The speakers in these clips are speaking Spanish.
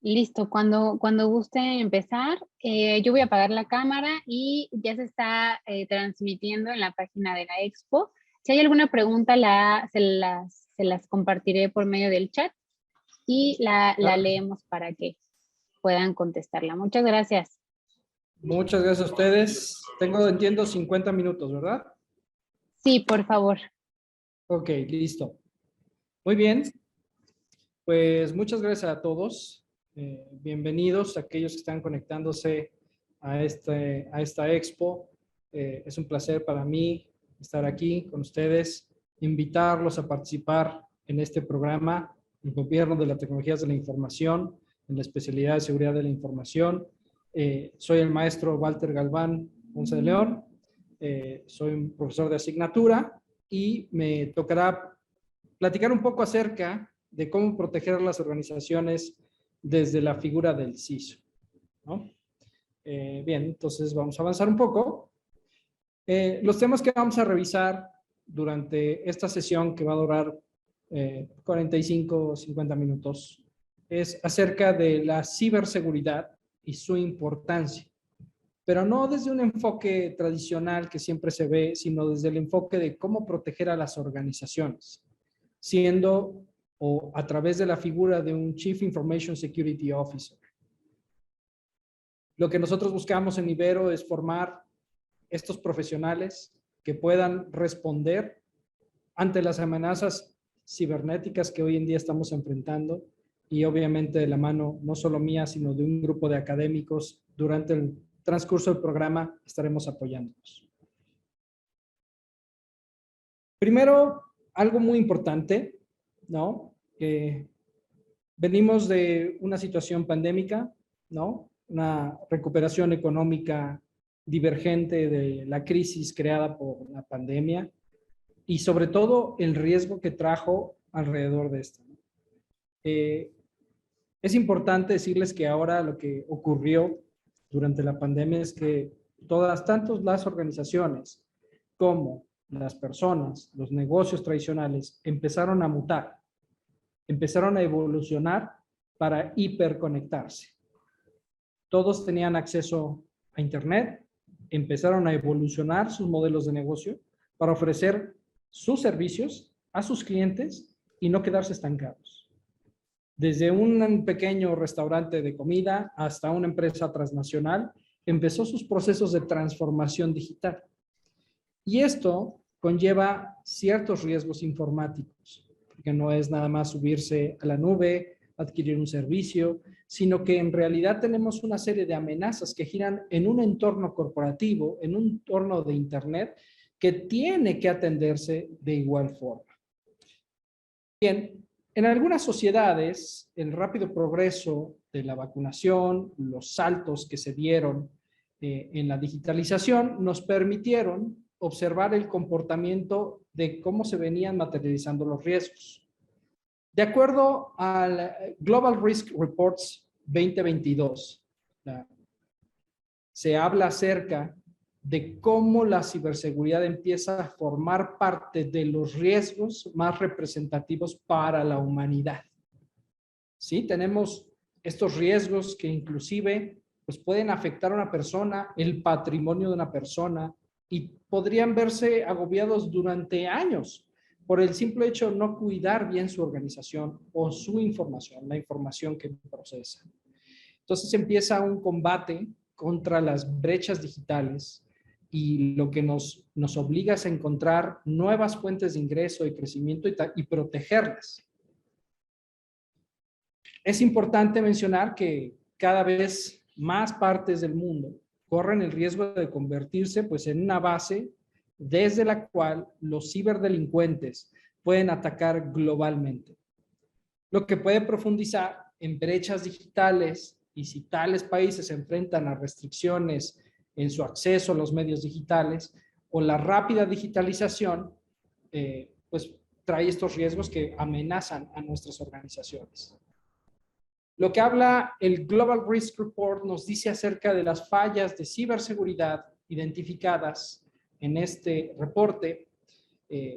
Listo, cuando guste empezar, yo voy a apagar la cámara y ya se está transmitiendo en la página de la expo. Si hay alguna pregunta, se las compartiré por medio del chat y la Claro. leemos para que puedan contestarla. Muchas gracias. Muchas gracias a ustedes. Tengo, entiendo, 50 minutos, ¿verdad? Sí, por favor. Ok, listo. Muy bien. Pues muchas gracias a todos. Bienvenidos a aquellos que están conectándose a esta expo. Es un placer para mí estar aquí con ustedes, invitarlos a participar en este programa, el Gobierno de las Tecnologías de la Información, en la especialidad de Seguridad de la Información. Soy el maestro Walter Galván Ponce de León. Soy un profesor de asignatura y me tocará platicar un poco acerca de cómo proteger las organizaciones desde la figura del CISO, ¿no? Bien, entonces vamos a avanzar un poco. Los temas que vamos a revisar durante esta sesión, que va a durar 45 o 50 minutos, es acerca de la ciberseguridad y su importancia, pero no desde un enfoque tradicional que siempre se ve, sino desde el enfoque de cómo proteger a las organizaciones, siendo o a través de la figura de un Chief Information Security Officer. Lo que nosotros buscamos en Ibero es formar estos profesionales que puedan responder ante las amenazas cibernéticas que hoy en día estamos enfrentando, y obviamente de la mano no solo mía, sino de un grupo de académicos. Durante el transcurso del programa estaremos apoyándonos. Primero, algo muy importante, ¿no? Venimos de una situación pandémica, ¿no? Una recuperación económica divergente de la crisis creada por la pandemia y sobre todo el riesgo que trajo alrededor de esto. Es importante decirles que ahora lo que ocurrió durante la pandemia es que tanto las organizaciones como las personas, los negocios tradicionales, empezaron a mutar, empezaron a evolucionar para hiperconectarse. Todos tenían acceso a Internet, empezaron a evolucionar sus modelos de negocio para ofrecer sus servicios a sus clientes y no quedarse estancados. Desde un pequeño restaurante de comida hasta una empresa transnacional, empezó sus procesos de transformación digital. Y esto conlleva ciertos riesgos informáticos, porque no es nada más subirse a la nube, adquirir un servicio, sino que en realidad tenemos una serie de amenazas que giran en un entorno corporativo, en un entorno de Internet, que tiene que atenderse de igual forma. Bien, en algunas sociedades, el rápido progreso de la vacunación, los saltos que se dieron en la digitalización, nos permitieron observar el comportamiento de cómo se venían materializando los riesgos. De acuerdo al Global Risk Reports 2022, se habla acerca de cómo la ciberseguridad empieza a formar parte de los riesgos más representativos para la humanidad. ¿Sí? Tenemos estos riesgos que inclusive pues, pueden afectar a una persona, el patrimonio de una persona, y podrían verse agobiados durante años por el simple hecho de no cuidar bien su organización o su información, la información que procesa. Entonces empieza un combate contra las brechas digitales y lo que nos obliga es a encontrar nuevas fuentes de ingreso y crecimiento y protegerlas. Es importante mencionar que cada vez más partes del mundo corren el riesgo de convertirse pues, en una base desde la cual los ciberdelincuentes pueden atacar globalmente, lo que puede profundizar en brechas digitales. Y si tales países se enfrentan a restricciones en su acceso a los medios digitales o la rápida digitalización, pues trae estos riesgos que amenazan a nuestras organizaciones. Lo que habla el Global Risk Report nos dice acerca de las fallas de ciberseguridad identificadas en este reporte.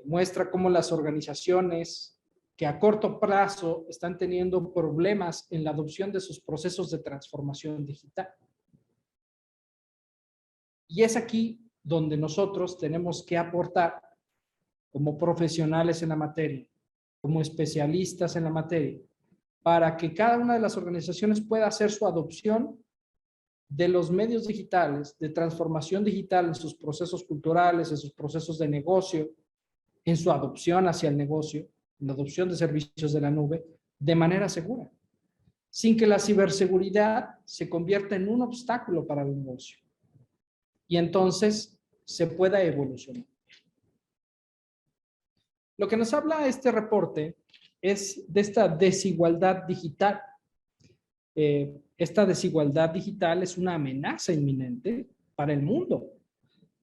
Muestra cómo las organizaciones que a corto plazo están teniendo problemas en la adopción de sus procesos de transformación digital. Y es aquí donde nosotros tenemos que aportar como profesionales en la materia, como especialistas en la materia, para que cada una de las organizaciones pueda hacer su adopción de los medios digitales, de transformación digital en sus procesos culturales, en sus procesos de negocio, en su adopción hacia el negocio, en la adopción de servicios de la nube, de manera segura, sin que la ciberseguridad se convierta en un obstáculo para el negocio. Y entonces se pueda evolucionar. Lo que nos habla este reporte es de esta desigualdad digital. Esta desigualdad digital es una amenaza inminente para el mundo.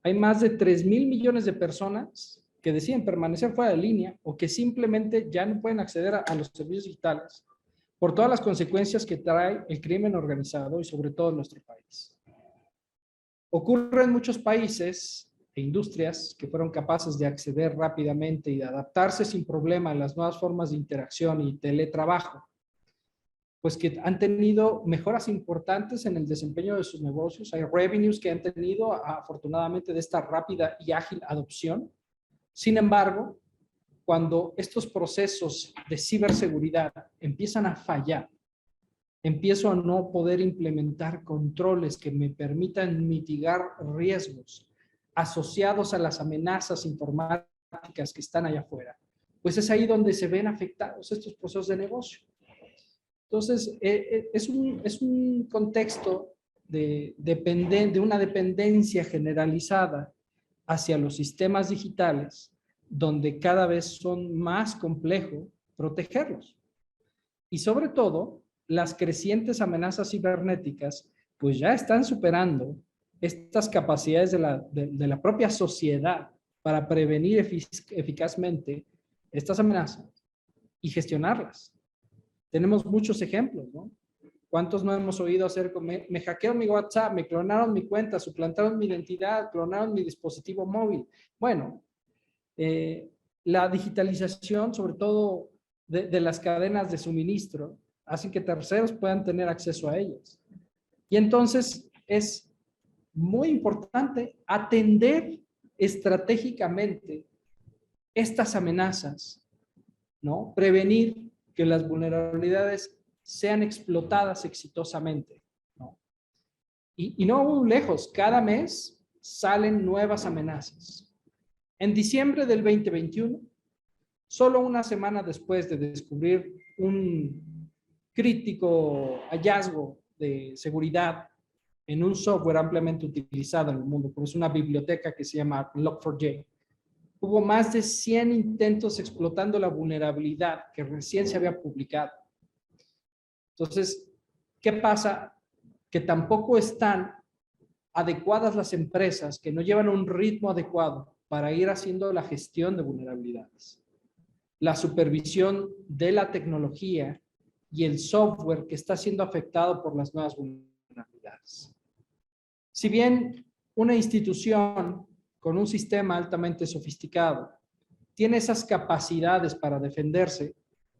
Hay más de 3,000 millones de personas que deciden permanecer fuera de línea o que simplemente ya no pueden acceder a los servicios digitales por todas las consecuencias que trae el crimen organizado y sobre todo en nuestro país. Ocurre en muchos países e industrias que fueron capaces de acceder rápidamente y de adaptarse sin problema a las nuevas formas de interacción y teletrabajo, pues que han tenido mejoras importantes en el desempeño de sus negocios. Hay revenues que han tenido afortunadamente de esta rápida y ágil adopción. Sin embargo, cuando estos procesos de ciberseguridad empiezan a fallar, empiezo a no poder implementar controles que me permitan mitigar riesgos asociados a las amenazas informáticas que están allá afuera, pues es ahí donde se ven afectados estos procesos de negocio. Entonces, es un contexto de una dependencia generalizada hacia los sistemas digitales, donde cada vez son más complejo protegerlos. Y sobre todo, las crecientes amenazas cibernéticas, pues ya están superando estas capacidades de la propia sociedad para prevenir eficazmente estas amenazas y gestionarlas. Tenemos muchos ejemplos, ¿no? ¿Cuántos no hemos oído hacer? Me hackearon mi WhatsApp, me clonaron mi cuenta, suplantaron mi identidad, clonaron mi dispositivo móvil. Bueno, la digitalización, sobre todo de las cadenas de suministro, hacen que terceros puedan tener acceso a ellas. Y entonces es muy importante atender estratégicamente estas amenazas, ¿no? Prevenir que las vulnerabilidades sean explotadas exitosamente, ¿no? Y no muy lejos, cada mes salen nuevas amenazas. En diciembre del 2021, solo una semana después de descubrir un crítico hallazgo de seguridad en un software ampliamente utilizado en el mundo, como es una biblioteca que se llama Log4j, hubo más de 100 intentos explotando la vulnerabilidad que recién se había publicado. Entonces, ¿qué pasa? Que tampoco están adecuadas las empresas, que no llevan un ritmo adecuado para ir haciendo la gestión de vulnerabilidades, la supervisión de la tecnología y el software que está siendo afectado por las nuevas vulnerabilidades. Si bien una institución con un sistema altamente sofisticado tiene esas capacidades para defenderse,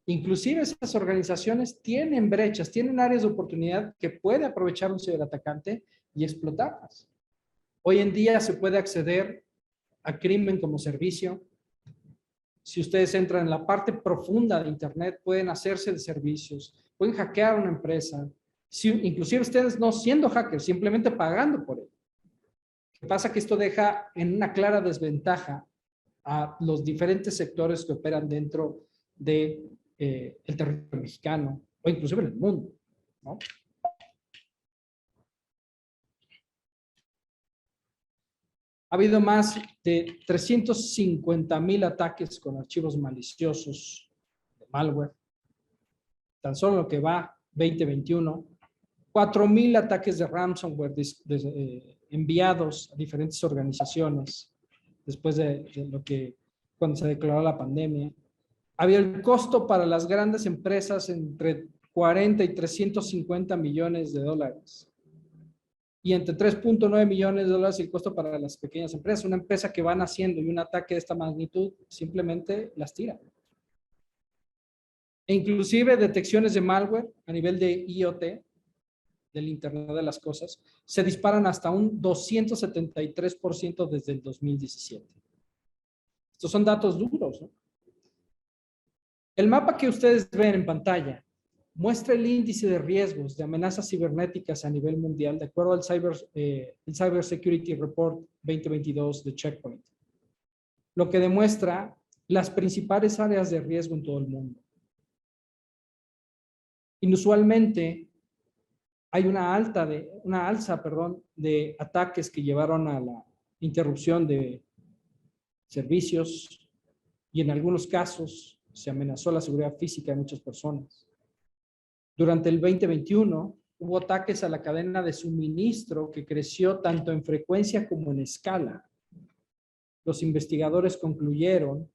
inclusive esas organizaciones tienen brechas, tienen áreas de oportunidad que puede aprovechar un ciberatacante y explotarlas. Hoy en día se puede acceder a crimen como servicio. Si ustedes entran en la parte profunda de Internet, pueden hacerse de servicios, pueden hackear una empresa, inclusive ustedes no siendo hackers, simplemente pagando por ello. Lo que pasa es que esto deja en una clara desventaja a los diferentes sectores que operan dentro de el territorio mexicano o inclusive en el mundo, ¿no? Ha habido más de 350,000 ataques con archivos maliciosos de malware. Tan solo lo que va 2021, 4,000 ataques de ransomware enviados a diferentes organizaciones después de lo que, cuando se declaró la pandemia. Había el costo para las grandes empresas entre 40 y 350 millones de dólares. Y entre 3.9 millones de dólares el costo para las pequeñas empresas. Una empresa que va naciendo y un ataque de esta magnitud simplemente las tira. E inclusive detecciones de malware a nivel de IoT, del Internet de las Cosas, se disparan hasta un 273% desde el 2017. Estos son datos duros, ¿no? El mapa que ustedes ven en pantalla muestra el índice de riesgos de amenazas cibernéticas a nivel mundial de acuerdo al Cyber Security Report 2022 de Checkpoint, lo que demuestra las principales áreas de riesgo en todo el mundo. Inusualmente, hay una alza de ataques que llevaron a la interrupción de servicios y en algunos casos se amenazó la seguridad física de muchas personas. Durante el 2021 hubo ataques a la cadena de suministro que creció tanto en frecuencia como en escala. Los investigadores concluyeron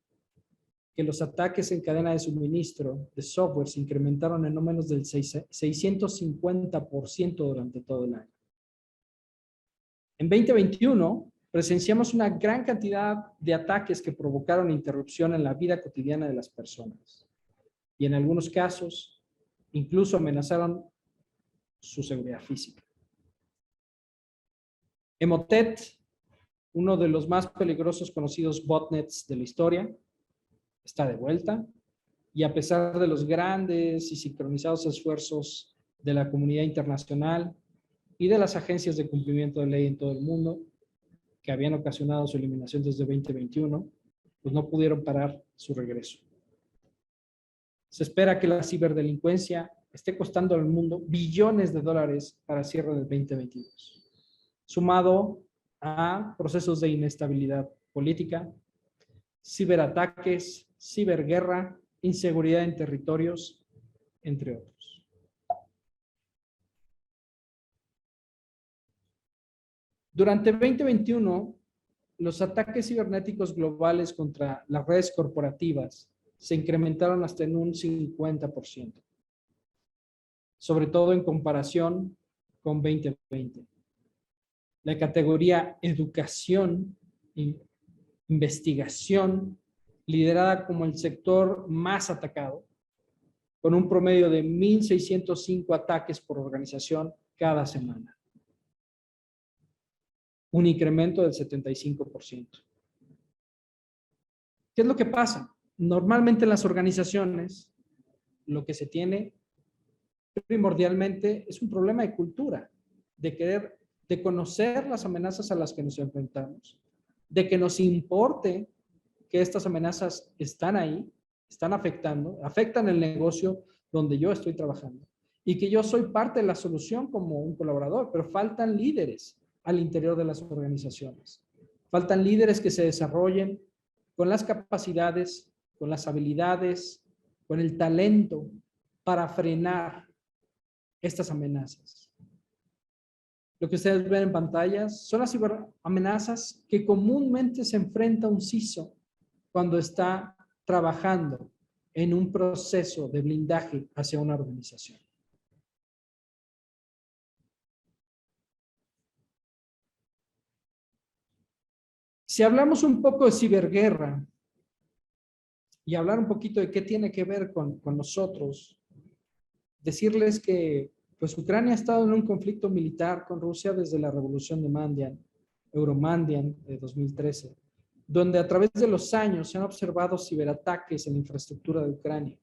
que los ataques en cadena de suministro de software se incrementaron en no menos del 650% durante todo el año. En 2021 presenciamos una gran cantidad de ataques que provocaron interrupción en la vida cotidiana de las personas y en algunos casos incluso amenazaron su seguridad física. Emotet, uno de los más peligrosos conocidos botnets de la historia, está de vuelta y a pesar de los grandes y sincronizados esfuerzos de la comunidad internacional y de las agencias de cumplimiento de ley en todo el mundo que habían ocasionado su eliminación desde 2021, pues no pudieron parar su regreso. Se espera que la ciberdelincuencia esté costando al mundo billones de dólares para el cierre del 2022, sumado a procesos de inestabilidad política, ciberataques, ciberguerra, inseguridad en territorios, entre otros. Durante 2021, los ataques cibernéticos globales contra las redes corporativas se incrementaron hasta en un 50%, sobre todo en comparación con 2020. La categoría educación e investigación, liderada como el sector más atacado, con un promedio de 1,605 ataques por organización cada semana. Un incremento del 75%. ¿Qué es lo que pasa? Normalmente en las organizaciones, lo que se tiene primordialmente es un problema de cultura, de conocer las amenazas a las que nos enfrentamos, de que nos importe que estas amenazas están ahí, están afectan el negocio donde yo estoy trabajando y que yo soy parte de la solución como un colaborador, pero faltan líderes al interior de las organizaciones. Faltan líderes que se desarrollen con las capacidades, con las habilidades, con el talento para frenar estas amenazas. Lo que ustedes ven en pantallas son las ciberamenazas que comúnmente se enfrenta un CISO cuando está trabajando en un proceso de blindaje hacia una organización. Si hablamos un poco de ciberguerra y hablar un poquito de qué tiene que ver con nosotros, decirles que pues Ucrania ha estado en un conflicto militar con Rusia desde la revolución de Mandian, Euromandian de 2013, donde a través de los años se han observado ciberataques en la infraestructura de Ucrania.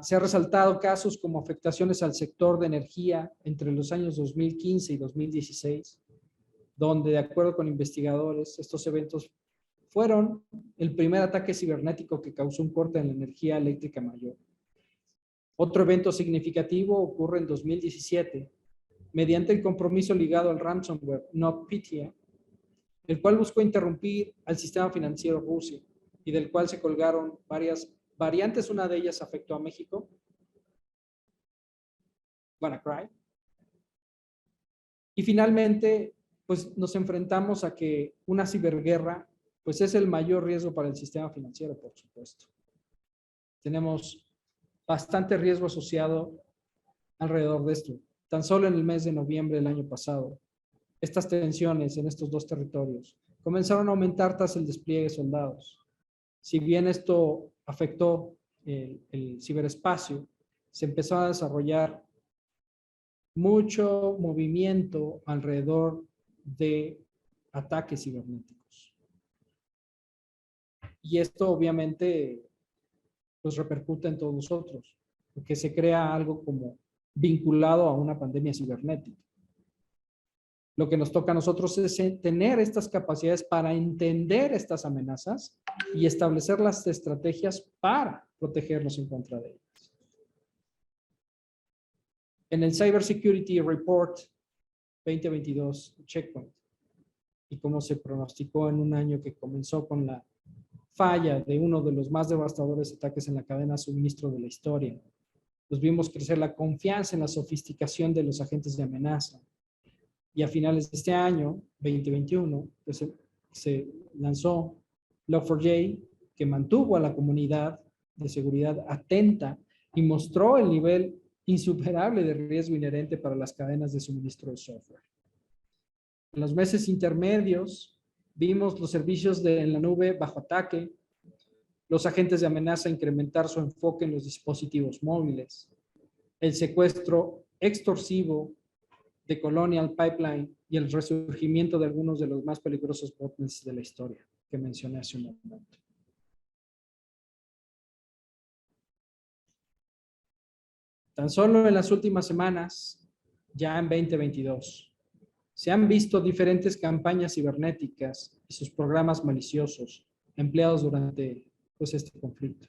Se han resaltado casos como afectaciones al sector de energía entre los años 2015 y 2016, donde de acuerdo con investigadores, estos eventos fueron el primer ataque cibernético que causó un corte en la energía eléctrica mayor. Otro evento significativo ocurre en 2017, mediante el compromiso ligado al ransomware NotPetya, el cual buscó interrumpir al sistema financiero ruso y del cual se colgaron varias variantes. Una de ellas afectó a México, WannaCry. Y finalmente, pues nos enfrentamos a que una ciberguerra, pues es el mayor riesgo para el sistema financiero, por supuesto. Tenemos bastante riesgo asociado alrededor de esto. Tan solo en el mes de noviembre del año pasado, estas tensiones en estos dos territorios comenzaron a aumentar tras el despliegue de soldados. Si bien esto afectó el ciberespacio, se empezó a desarrollar mucho movimiento alrededor de ataques cibernéticos. Y esto obviamente pues repercute en todos nosotros, porque se crea algo como vinculado a una pandemia cibernética. Lo que nos toca a nosotros es tener estas capacidades para entender estas amenazas y establecer las estrategias para protegernos en contra de ellas. En el Cybersecurity Report 2022 Checkpoint, y como se pronosticó en un año que comenzó con la falla de uno de los más devastadores ataques en la cadena de suministro de la historia, pues vimos crecer la confianza en la sofisticación de los agentes de amenaza. Y a finales de este año, 2021, pues se lanzó Log4j, que mantuvo a la comunidad de seguridad atenta y mostró el nivel insuperable de riesgo inherente para las cadenas de suministro de software. En los meses intermedios, vimos los servicios en la nube bajo ataque, los agentes de amenaza incrementar su enfoque en los dispositivos móviles, el secuestro extorsivo de Colonial Pipeline y el resurgimiento de algunos de los más peligrosos botnets de la historia que mencioné hace un momento. Tan solo en las últimas semanas, ya en 2022, se han visto diferentes campañas cibernéticas y sus programas maliciosos empleados durante este conflicto.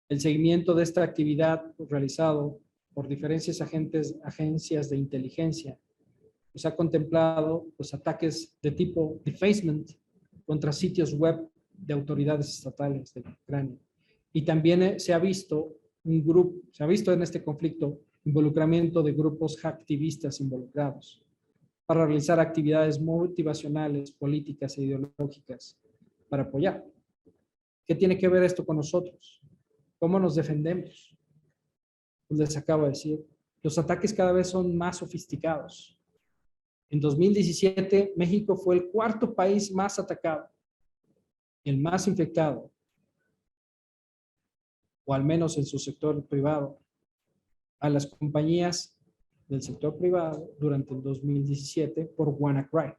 El seguimiento de esta actividad realizado por diferentes agencias de inteligencia pues ha contemplado los ataques de tipo defacement contra sitios web de autoridades estatales de Ucrania. Y también se ha visto en este conflicto involucramiento de grupos hacktivistas involucrados para realizar actividades motivacionales, políticas e ideológicas para apoyar. ¿Qué tiene que ver esto con nosotros? ¿Cómo nos defendemos? Pues les acabo de decir, los ataques cada vez son más sofisticados. En 2017, México fue el cuarto país más atacado, el más infectado, o al menos en su sector privado, a las compañías del sector privado durante el 2017 por WannaCry.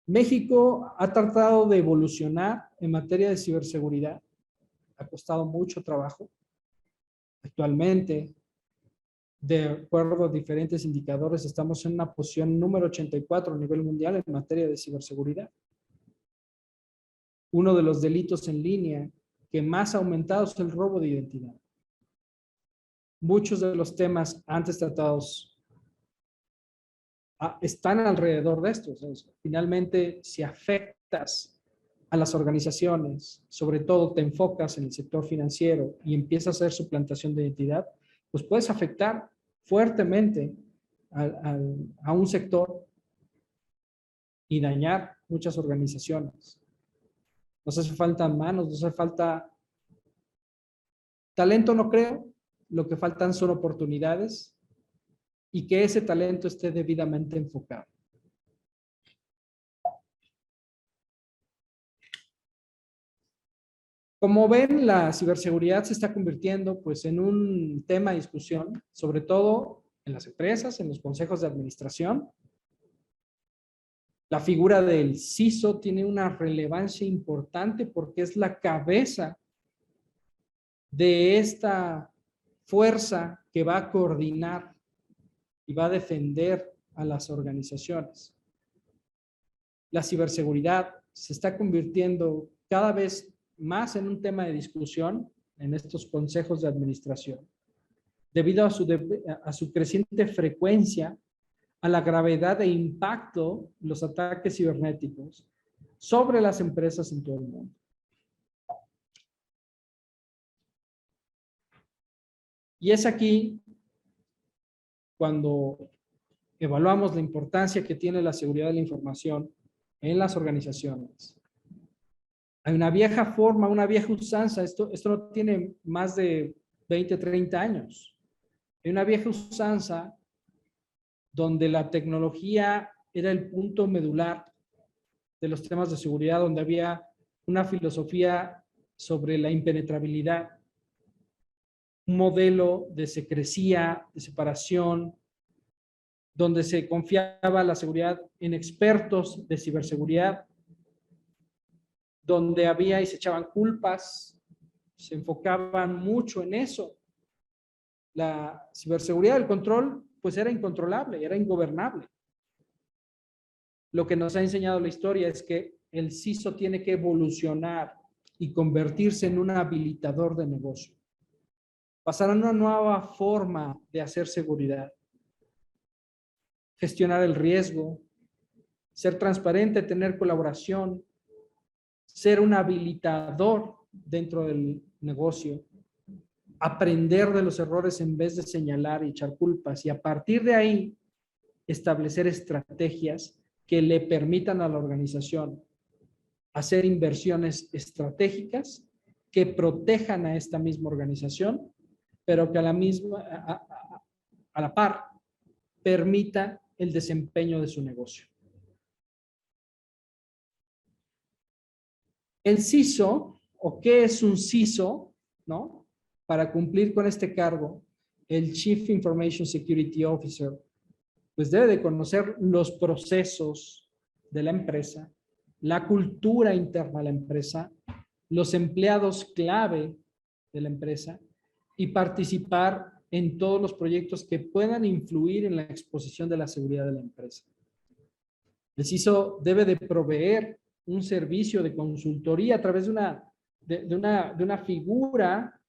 México ha tratado de evolucionar en materia de ciberseguridad. Ha costado mucho trabajo. Actualmente, de acuerdo a diferentes indicadores, estamos en una posición número 84 a nivel mundial en materia de ciberseguridad. Uno de los delitos en línea que más ha aumentado es el robo de identidad. Muchos de los temas antes tratados están alrededor de esto. Finalmente, si afectas a las organizaciones, sobre todo te enfocas en el sector financiero y empiezas a hacer suplantación de identidad, pues puedes afectar fuertemente a un sector y dañar muchas organizaciones. Nos hace falta manos, nos hace falta talento, no creo. Lo que faltan son oportunidades y que ese talento esté debidamente enfocado. Como ven, la ciberseguridad se está convirtiendo pues en un tema de discusión, sobre todo en las empresas, en los consejos de administración. La figura del CISO tiene una relevancia importante porque es la cabeza de esta fuerza que va a coordinar y va a defender a las organizaciones. La ciberseguridad se está convirtiendo cada vez más en un tema de discusión en estos consejos de administración, debido a su creciente frecuencia, a la gravedad e impacto de los ataques cibernéticos sobre las empresas en todo el mundo. Y es aquí cuando evaluamos la importancia que tiene la seguridad de la información en las organizaciones. Hay una vieja forma, una vieja usanza, esto no tiene más de 20, 30 años. Hay una vieja usanza donde la tecnología era el punto medular de los temas de seguridad, donde había una filosofía sobre la impenetrabilidad, un modelo de secrecía, de separación, donde se confiaba la seguridad en expertos de ciberseguridad, donde había y se echaban culpas, se enfocaban mucho en eso. La ciberseguridad, el control, pues era incontrolable, era ingobernable. Lo que nos ha enseñado la historia es que el CISO tiene que evolucionar y convertirse en un habilitador de negocio. Pasar a una nueva forma de hacer seguridad. Gestionar el riesgo, ser transparente, tener colaboración, ser un habilitador dentro del negocio, aprender de los errores en vez de señalar y echar culpas, y a partir de ahí establecer estrategias que le permitan a la organización hacer inversiones estratégicas que protejan a esta misma organización, pero que a la par permita el desempeño de su negocio. El CISO, o qué es un CISO, ¿no? Para cumplir con este cargo, el Chief Information Security Officer, pues debe de conocer los procesos de la empresa, la cultura interna de la empresa, los empleados clave de la empresa y participar en todos los proyectos que puedan influir en la exposición de la seguridad de la empresa. El CISO debe de proveer un servicio de consultoría a través de una figura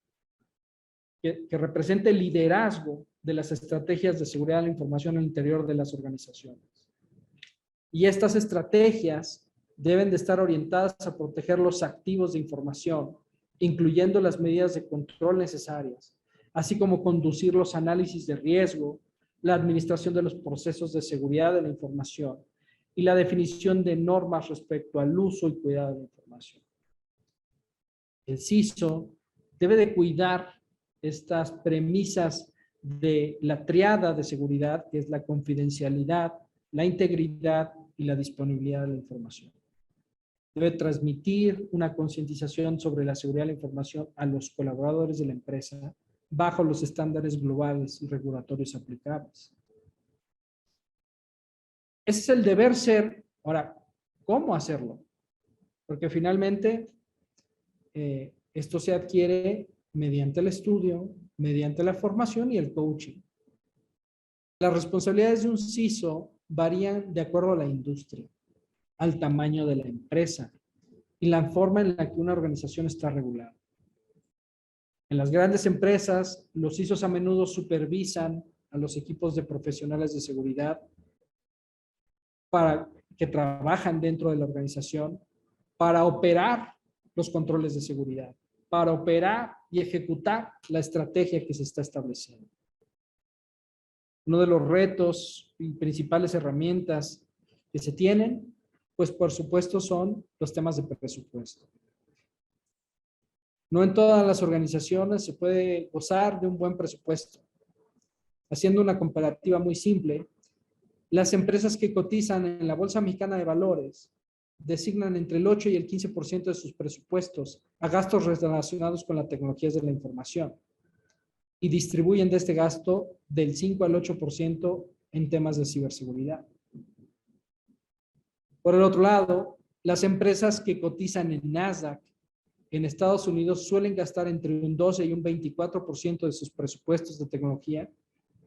que represente el liderazgo de las estrategias de seguridad de la información al interior de las organizaciones. Y estas estrategias deben de estar orientadas a proteger los activos de información, incluyendo las medidas de control necesarias, así como conducir los análisis de riesgo, la administración de los procesos de seguridad de la información y la definición de normas respecto al uso y cuidado de la información. El CISO debe de cuidar estas premisas de la triada de seguridad, que es la confidencialidad, la integridad y la disponibilidad de la información. Debe transmitir una concientización sobre la seguridad de la información a los colaboradores de la empresa bajo los estándares globales y regulatorios aplicables. Ese es el deber ser. Ahora, ¿cómo hacerlo? Porque finalmente esto se adquiere mediante el estudio, mediante la formación y el coaching. Las responsabilidades de un CISO varían de acuerdo a la industria, al tamaño de la empresa y la forma en la que una organización está regulada. En las grandes empresas, los CISOs a menudo supervisan a los equipos de profesionales de seguridad para que trabajan dentro de la organización para operar los controles de seguridad, para operar y ejecutar la estrategia que se está estableciendo. Uno de los retos y principales herramientas que se tienen, pues por supuesto son los temas de presupuesto. No en todas las organizaciones se puede gozar de un buen presupuesto. Haciendo una comparativa muy simple, las empresas que cotizan en la Bolsa Mexicana de Valores designan entre el 8 y el 15% de sus presupuestos a gastos relacionados con las tecnologías de la información y distribuyen de este gasto del 5 al 8% en temas de ciberseguridad. Por el otro lado, las empresas que cotizan en Nasdaq en Estados Unidos suelen gastar entre un 12 y un 24% de sus presupuestos de tecnología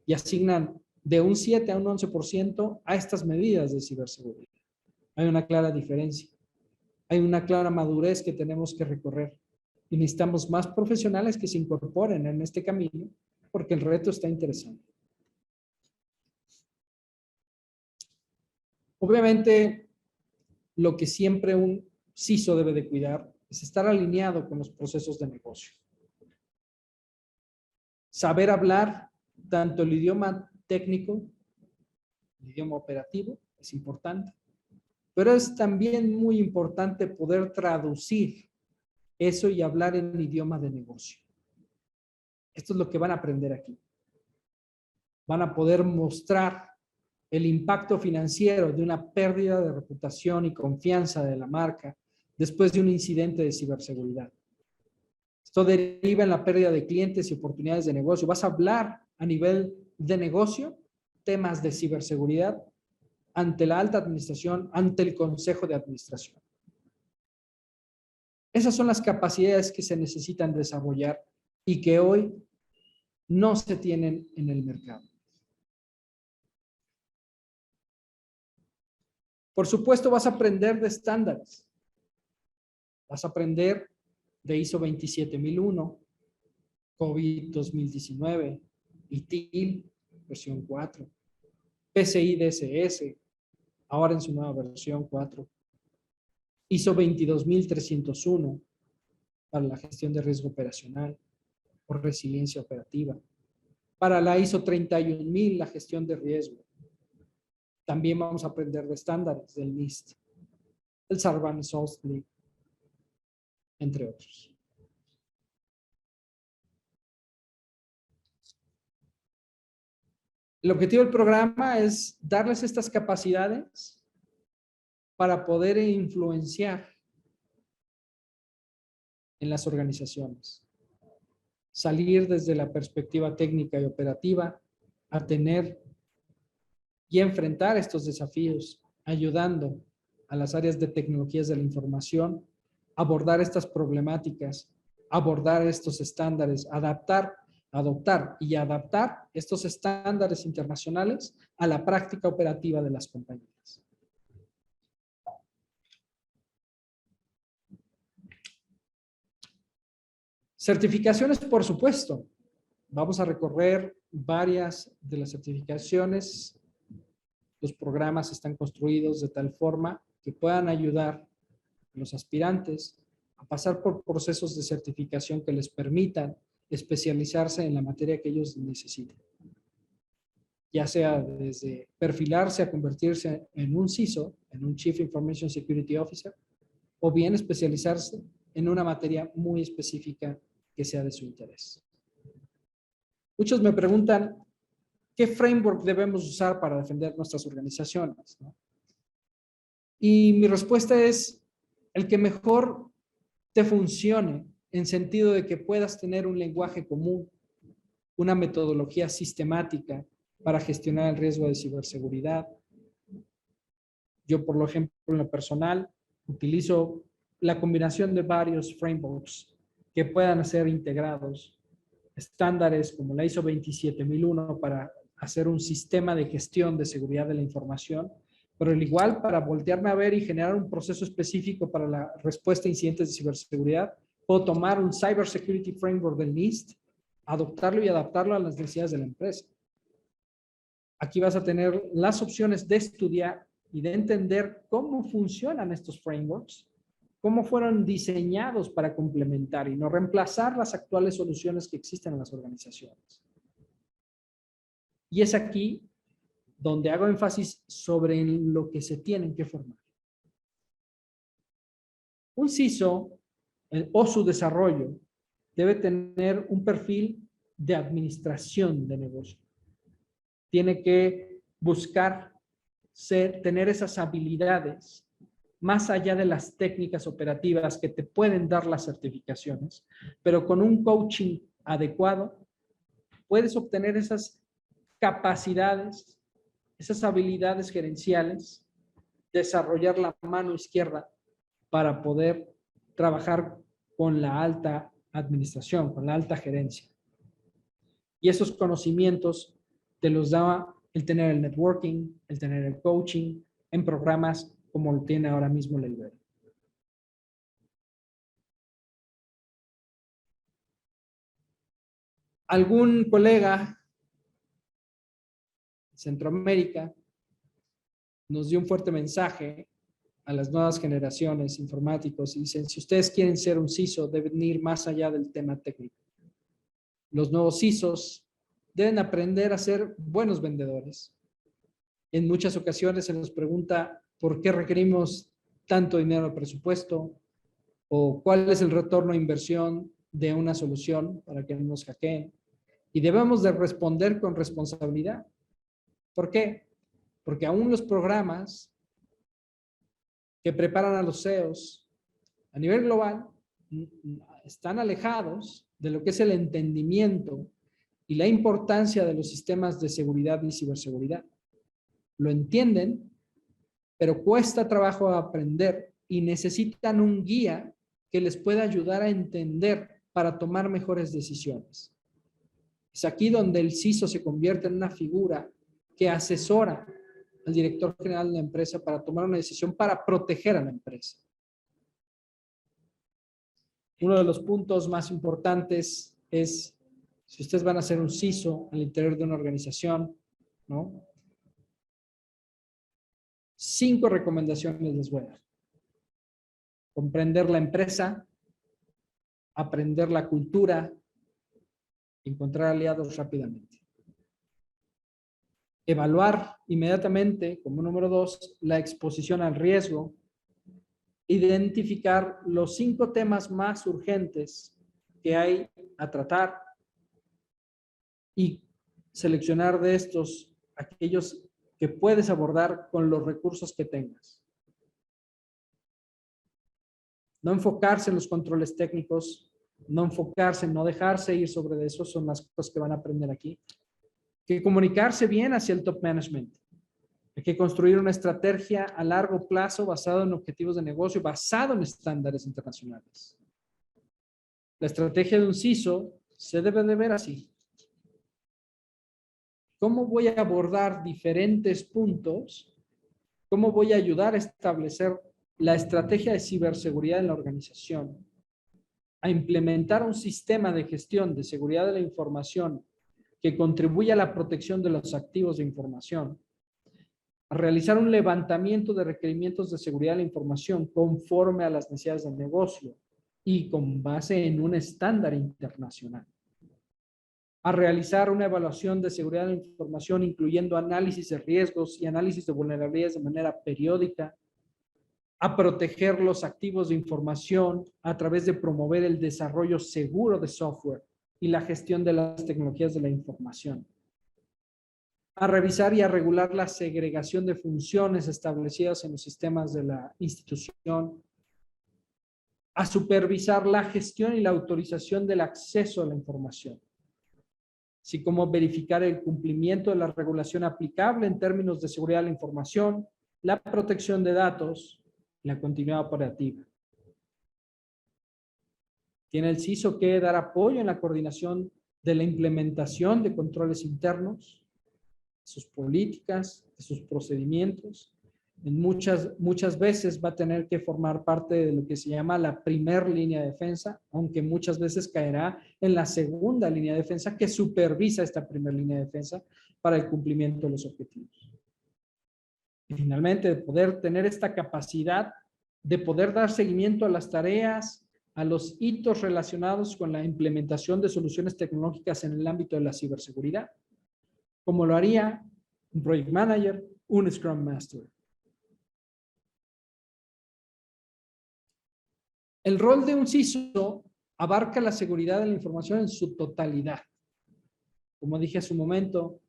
y asignan de un 7 a un 11% a estas medidas de ciberseguridad. Hay una clara diferencia. Hay una clara madurez que tenemos que recorrer y necesitamos más profesionales que se incorporen en este camino porque el reto está interesante. Obviamente, lo que siempre un CISO debe de cuidar es estar alineado con los procesos de negocio. Saber hablar tanto el idioma técnico, el idioma operativo, es importante, pero es también muy importante poder traducir eso y hablar en idioma de negocio. Esto es lo que van a aprender aquí. Van a poder mostrar el impacto financiero de una pérdida de reputación y confianza de la marca después de un incidente de ciberseguridad. Esto deriva en la pérdida de clientes y oportunidades de negocio. Vas a hablar a nivel de negocio temas de ciberseguridad ante la alta administración, ante el consejo de administración. Esas son las capacidades que se necesitan desarrollar y que hoy no se tienen en el mercado. Por supuesto, vas a aprender de estándares. Vas a aprender de ISO 27001, COVID 2019, ITIL, versión 4, PCI DSS, ahora en su nueva versión 4, ISO 22301 para la gestión de riesgo operacional o resiliencia operativa, para la ISO 31000, la gestión de riesgo. También vamos a aprender de estándares del NIST, el Sarbanes-Oxley, entre otros. El objetivo del programa es darles estas capacidades para poder influenciar en las organizaciones. Salir desde la perspectiva técnica y operativa a tener y enfrentar estos desafíos, ayudando a las áreas de tecnologías de la información, abordar estas problemáticas, abordar estos estándares, adoptar y adaptar estos estándares internacionales a la práctica operativa de las compañías. Certificaciones, por supuesto. Vamos a recorrer varias de las certificaciones. Los programas están construidos de tal forma que puedan ayudar a los aspirantes a pasar por procesos de certificación que les permitan especializarse en la materia que ellos necesiten. Ya sea desde perfilarse a convertirse en un CISO, en un Chief Information Security Officer, o bien especializarse en una materia muy específica que sea de su interés. Muchos me preguntan, ¿qué framework debemos usar para defender nuestras organizaciones? ¿No? Y mi respuesta es el que mejor te funcione en sentido de que puedas tener un lenguaje común, una metodología sistemática para gestionar el riesgo de ciberseguridad. Yo, por ejemplo, en lo personal, utilizo la combinación de varios frameworks que puedan ser integrados, estándares como la ISO 27001 para hacer un sistema de gestión de seguridad de la información, pero al igual para voltearme a ver y generar un proceso específico para la respuesta a incidentes de ciberseguridad, puedo tomar un Cyber Security Framework del NIST, adoptarlo y adaptarlo a las necesidades de la empresa. Aquí vas a tener las opciones de estudiar y de entender cómo funcionan estos frameworks, cómo fueron diseñados para complementar y no reemplazar las actuales soluciones que existen en las organizaciones. Y es aquí donde hago énfasis sobre lo que se tienen que formar. Un CISO o su desarrollo debe tener un perfil de administración de negocio. Tiene que buscar tener esas habilidades más allá de las técnicas operativas que te pueden dar las certificaciones, pero con un coaching adecuado puedes obtener esas capacidades, esas habilidades gerenciales, desarrollar la mano izquierda para poder trabajar con la alta administración, con la alta gerencia. Y esos conocimientos te los da el tener el networking, el tener el coaching en programas como lo tiene ahora mismo la Ibero. Algún colega de Centroamérica nos dio un fuerte mensaje a las nuevas generaciones informáticos y dicen, si ustedes quieren ser un CISO, deben ir más allá del tema técnico. Los nuevos CISOs deben aprender a ser buenos vendedores. En muchas ocasiones se nos pregunta por qué requerimos tanto dinero de presupuesto o cuál es el retorno a inversión de una solución para que no nos hackeen. Y debemos de responder con responsabilidad. ¿Por qué? porque aún los programas que preparan a los CEOs a nivel global están alejados de lo que es el entendimiento y la importancia de los sistemas de seguridad y ciberseguridad. Lo entienden, pero cuesta trabajo aprender y necesitan un guía que les pueda ayudar a entender para tomar mejores decisiones. Es aquí donde el CISO se convierte en una figura que asesora al director general de la empresa para tomar una decisión para proteger a la empresa. Uno de los puntos más importantes es, si ustedes van a hacer un CISO al interior de una organización, ¿no? 5 recomendaciones les voy a dar. Comprender la empresa, aprender la cultura, encontrar aliados rápidamente. Evaluar inmediatamente, como número 2, la exposición al riesgo. Identificar los 5 temas más urgentes que hay a tratar y seleccionar de estos aquellos que puedes abordar con los recursos que tengas. No enfocarse en los controles técnicos, no enfocarse, no dejarse ir sobre eso, son las cosas que van a aprender aquí. Que comunicarse bien hacia el top management. Hay que construir una estrategia a largo plazo basada en objetivos de negocio, basado en estándares internacionales. La estrategia de un CISO se debe de ver así. ¿Cómo voy a abordar diferentes puntos? ¿Cómo voy a ayudar a establecer la estrategia de ciberseguridad en la organización? A implementar un sistema de gestión de seguridad de la información que contribuya a la protección de los activos de información. A realizar un levantamiento de requerimientos de seguridad de la información conforme a las necesidades del negocio y con base en un estándar internacional. A realizar una evaluación de seguridad de la información, incluyendo análisis de riesgos y análisis de vulnerabilidades de manera periódica. A proteger los activos de información a través de promover el desarrollo seguro de software y la gestión de las tecnologías de la información. A revisar y a regular la segregación de funciones establecidas en los sistemas de la institución. A supervisar la gestión y la autorización del acceso a la información, así como verificar el cumplimiento de la regulación aplicable en términos de seguridad de la información, la protección de datos y la continuidad operativa. Tiene el CISO que dar apoyo en la coordinación de la implementación de controles internos, de sus políticas, de sus procedimientos. Muchas veces va a tener que formar parte de lo que se llama la primer línea de defensa, aunque muchas veces caerá en la segunda línea de defensa que supervisa esta primera línea de defensa para el cumplimiento de los objetivos. Y finalmente, de poder tener esta capacidad de poder dar seguimiento a las tareas, a los hitos relacionados con la implementación de soluciones tecnológicas en el ámbito de la ciberseguridad, como lo haría un Project Manager, un Scrum Master. El rol de un CISO abarca la seguridad de la información en su totalidad. Como dije hace un momento,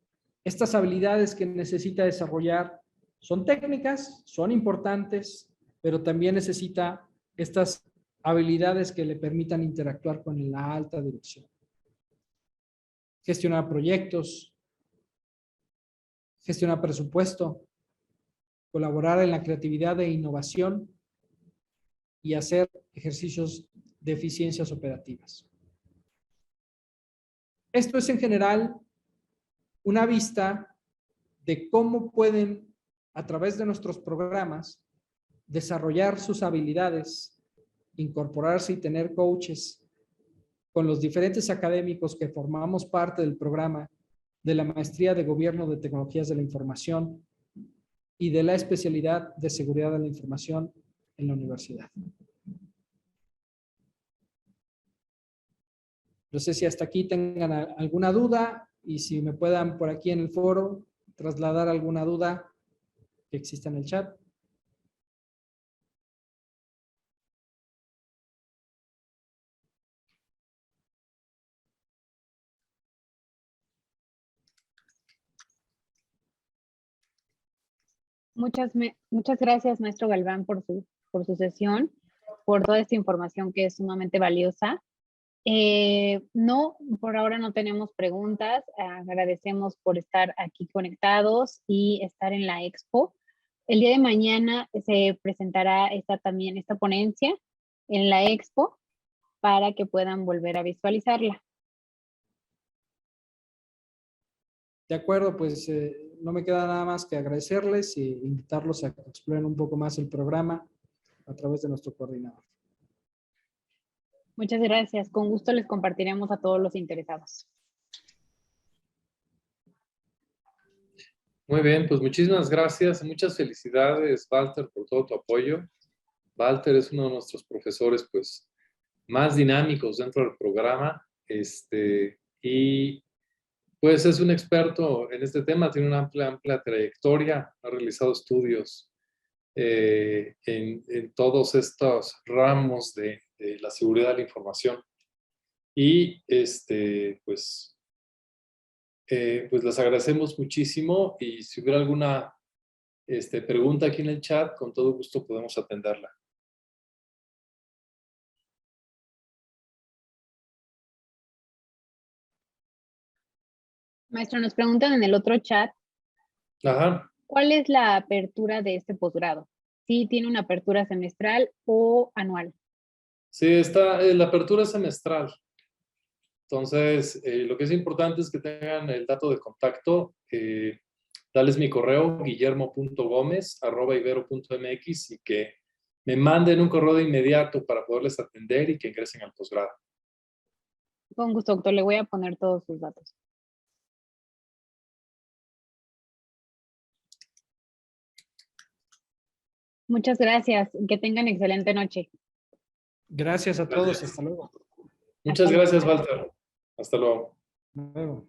estas habilidades que necesita desarrollar son técnicas, son importantes, pero también necesita estas habilidades que le permitan interactuar con la alta dirección. Gestionar proyectos, gestionar presupuesto, colaborar en la creatividad e innovación y hacer ejercicios de eficiencias operativas. Esto es en general una vista de cómo pueden, a través de nuestros programas, desarrollar sus habilidades, incorporarse y tener coaches con los diferentes académicos que formamos parte del programa de la Maestría de Gobierno de Tecnologías de la Información y de la especialidad de Seguridad de la Información en la universidad. No sé si hasta aquí tengan alguna duda y si me puedan por aquí en el foro trasladar alguna duda que exista en el chat. Muchas gracias, maestro Galván, por su sesión, por toda esta información que es sumamente valiosa. No, por ahora no tenemos preguntas. Agradecemos por estar aquí conectados y estar en la expo. El día de mañana se presentará esta ponencia en la expo para que puedan volver a visualizarla. De acuerdo, pues no me queda nada más que agradecerles e invitarlos a que exploren un poco más el programa a través de nuestro coordinador. Muchas gracias. Con gusto les compartiremos a todos los interesados. Muy bien, pues muchísimas gracias. Muchas felicidades, Walter, por todo tu apoyo. Walter es uno de nuestros profesores, pues, más dinámicos dentro del programa. Y pues es un experto en este tema, tiene una amplia trayectoria, ha realizado estudios en todos estos ramos de la seguridad de la información. Y pues les agradecemos muchísimo y si hubiera alguna pregunta aquí en el chat, con todo gusto podemos atenderla. Maestro, nos preguntan en el otro chat, Ajá. ¿cuál es la apertura de este posgrado? ¿Sí tiene una apertura semestral o anual? Sí, la apertura es semestral. Entonces, lo que es importante es que tengan el dato de contacto. Dales mi correo, guillermo.gomez@ibero.mx, y que me manden un correo de inmediato para poderles atender y que ingresen al posgrado. Con gusto, doctor. Le voy a poner todos sus datos. Muchas gracias. Que tengan excelente noche. Gracias a todos. Hasta luego. Muchas gracias, Walter. Hasta luego. Hasta luego.